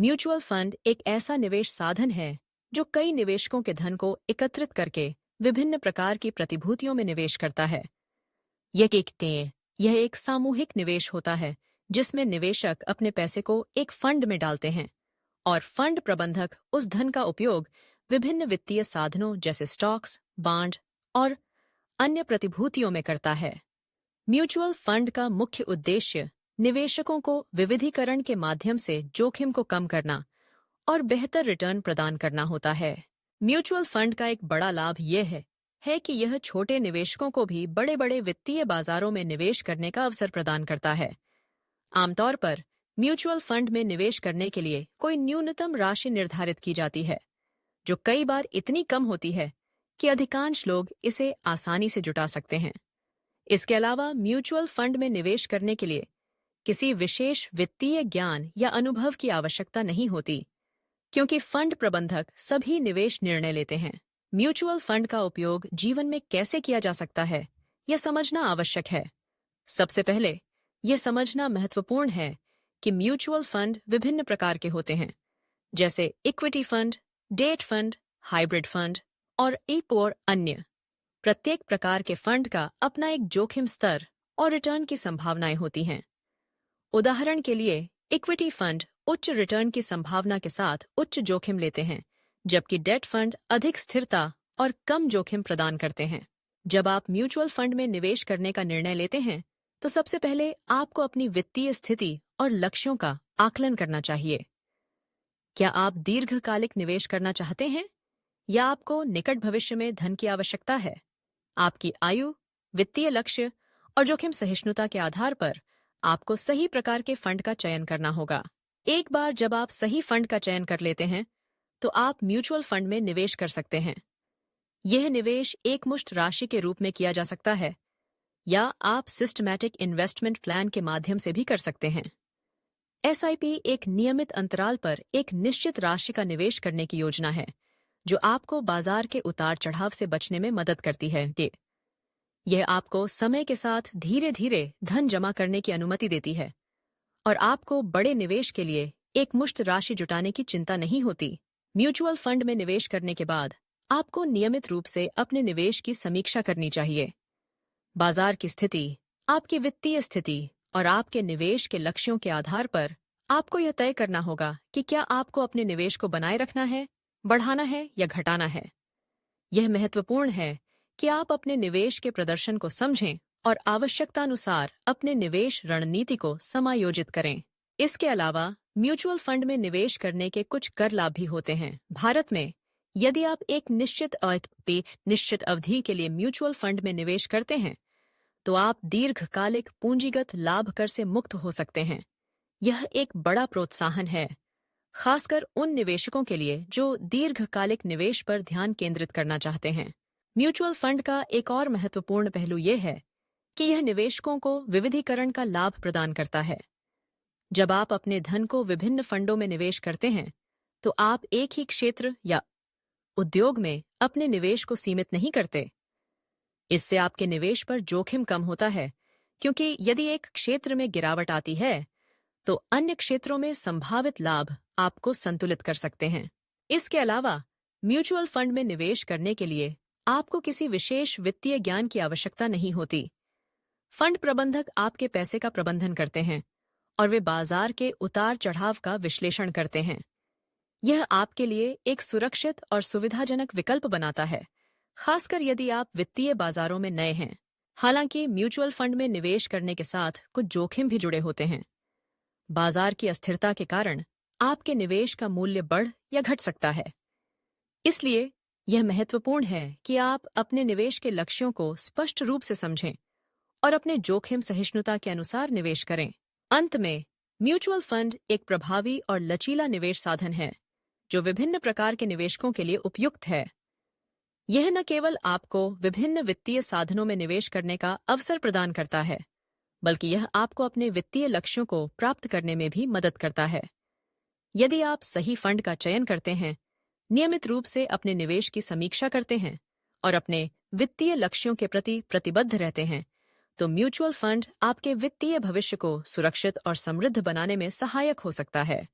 Mutual fund एक ऐसा निवेश साधन है जो कई निवेशकों के धन को एकत्रित करके विभिन्न प्रकार की प्रतिभूतियों में निवेश करता है। यह एक सामूहिक निवेश होता है जिसमें निवेशक अपने पैसे को एक फंड में डालते हैं और फंड प्रबंधक उस धन का उपयोग विभिन्न वित्तीय साधनों जैसे स्टॉक्स, बॉन्ड और अन्य प्रतिभूतियों में करता है। म्यूचुअल फंड का मुख्य उद्देश्य निवेशकों को विविधीकरण के माध्यम से जोखिम को कम करना और बेहतर रिटर्न प्रदान करना होता है। म्यूचुअल फंड का एक बड़ा लाभ यह है कि यह छोटे निवेशकों को भी बड़े बड़े वित्तीय बाजारों में निवेश करने का अवसर प्रदान करता है। आमतौर पर म्यूचुअल फंड में निवेश करने के लिए कोई न्यूनतम राशि निर्धारित की जाती है, जो कई बार इतनी कम होती है कि अधिकांश लोग इसे आसानी से जुटा सकते हैं। इसके अलावा म्यूचुअल फंड में निवेश करने के लिए किसी विशेष वित्तीय ज्ञान या अनुभव की आवश्यकता नहीं होती, क्योंकि फंड प्रबंधक सभी निवेश निर्णय लेते हैं। म्यूचुअल फंड का उपयोग जीवन में कैसे किया जा सकता है, यह समझना आवश्यक है। सबसे पहले यह समझना महत्वपूर्ण है कि म्यूचुअल फंड विभिन्न प्रकार के होते हैं, जैसे equity fund, debt fund, hybrid fund और अन्य। प्रत्येक प्रकार के फंड का अपना एक जोखिम स्तर और रिटर्न की संभावनाएं होती हैं। उदाहरण के लिए, इक्विटी फंड उच्च रिटर्न की संभावना के साथ उच्च जोखिम लेते हैं, जबकि डेट फंड अधिक स्थिरता और कम जोखिम प्रदान करते हैं। जब आप म्यूचुअल फंड में निवेश करने का निर्णय लेते हैं, तो सबसे पहले आपको अपनी वित्तीय स्थिति और लक्ष्यों का आकलन करना चाहिए। क्या आप दीर्घकालिक निवेश करना चाहते हैं या आपको निकट भविष्य में धन की आवश्यकता है? आपकी आयु, वित्तीय लक्ष्य और जोखिम सहिष्णुता के आधार पर आपको सही प्रकार के फंड का चयन करना होगा। एक बार जब आप सही फंड का चयन कर लेते हैं, तो आप म्यूचुअल फंड में निवेश कर सकते हैं। यह निवेश एकमुश्त राशि के रूप में किया जा सकता है या आप सिस्टमैटिक इन्वेस्टमेंट प्लान के माध्यम से भी कर सकते हैं। एसआईपी एक नियमित अंतराल पर एक निश्चित राशि का निवेश करने की योजना है, जो आपको बाजार के उतार चढ़ाव से बचने में मदद करती है। यह आपको समय के साथ धीरे धीरे धन जमा करने की अनुमति देती है और आपको बड़े निवेश के लिए एक मुश्त राशि जुटाने की चिंता नहीं होती। म्यूचुअल फंड में निवेश करने के बाद आपको नियमित रूप से अपने निवेश की समीक्षा करनी चाहिए। बाजार की स्थिति, आपकी वित्तीय स्थिति और आपके निवेश के लक्ष्यों के आधार पर आपको यह तय करना होगा कि क्या आपको अपने निवेश को बनाए रखना है, बढ़ाना है या घटाना है। यह महत्वपूर्ण है कि आप अपने निवेश के प्रदर्शन को समझें और आवश्यकतानुसार अपने निवेश रणनीति को समायोजित करें। इसके अलावा म्यूचुअल फंड में निवेश करने के कुछ कर लाभ भी होते हैं। भारत में यदि आप एक निश्चित अवधि के लिए म्यूचुअल फंड में निवेश करते हैं, तो आप दीर्घकालिक पूंजीगत लाभ कर से मुक्त हो सकते हैं। यह एक बड़ा प्रोत्साहन है, खासकर उन निवेशकों के लिए जो दीर्घकालिक निवेश पर ध्यान केंद्रित करना चाहते हैं। म्यूचुअल फंड का एक और महत्वपूर्ण पहलू यह है कि यह निवेशकों को विविधीकरण का लाभ प्रदान करता है। जब आप अपने धन को विभिन्न फंडों में निवेश करते हैं, तो आप एक ही क्षेत्र या उद्योग में अपने निवेश को सीमित नहीं करते। इससे आपके निवेश पर जोखिम कम होता है, क्योंकि यदि एक क्षेत्र में गिरावट आती है, तो अन्य क्षेत्रों में संभावित लाभ आपको संतुलित कर सकते हैं। इसके अलावा म्यूचुअल फंड में निवेश करने के लिए आपको किसी विशेष वित्तीय ज्ञान की आवश्यकता नहीं होती। फंड प्रबंधक आपके पैसे का प्रबंधन करते हैं और वे बाजार के उतार चढ़ाव का विश्लेषण करते हैं। यह आपके लिए एक सुरक्षित और सुविधाजनक विकल्प बनाता है, खासकर यदि आप वित्तीय बाजारों में नए हैं। हालांकि म्यूचुअल फंड में निवेश करने के साथ कुछ जोखिम भी जुड़े होते हैं। बाजार की अस्थिरता के कारण आपके निवेश का मूल्य बढ़ या घट सकता है। इसलिए यह महत्वपूर्ण है कि आप अपने निवेश के लक्ष्यों को स्पष्ट रूप से समझें और अपने जोखिम सहिष्णुता के अनुसार निवेश करें। अंत में, म्यूचुअल फंड एक प्रभावी और लचीला निवेश साधन है, जो विभिन्न प्रकार के निवेशकों के लिए उपयुक्त है। यह न केवल आपको विभिन्न वित्तीय साधनों में निवेश करने का अवसर प्रदान करता है, बल्कि यह आपको अपने वित्तीय लक्ष्यों को प्राप्त करने में भी मदद करता है। यदि आप सही फंड का चयन करते हैं, नियमित रूप से अपने निवेश की समीक्षा करते हैं और अपने वित्तीय लक्ष्यों के प्रति प्रतिबद्ध रहते हैं, तो म्यूचुअल फंड आपके वित्तीय भविष्य को सुरक्षित और समृद्ध बनाने में सहायक हो सकता है।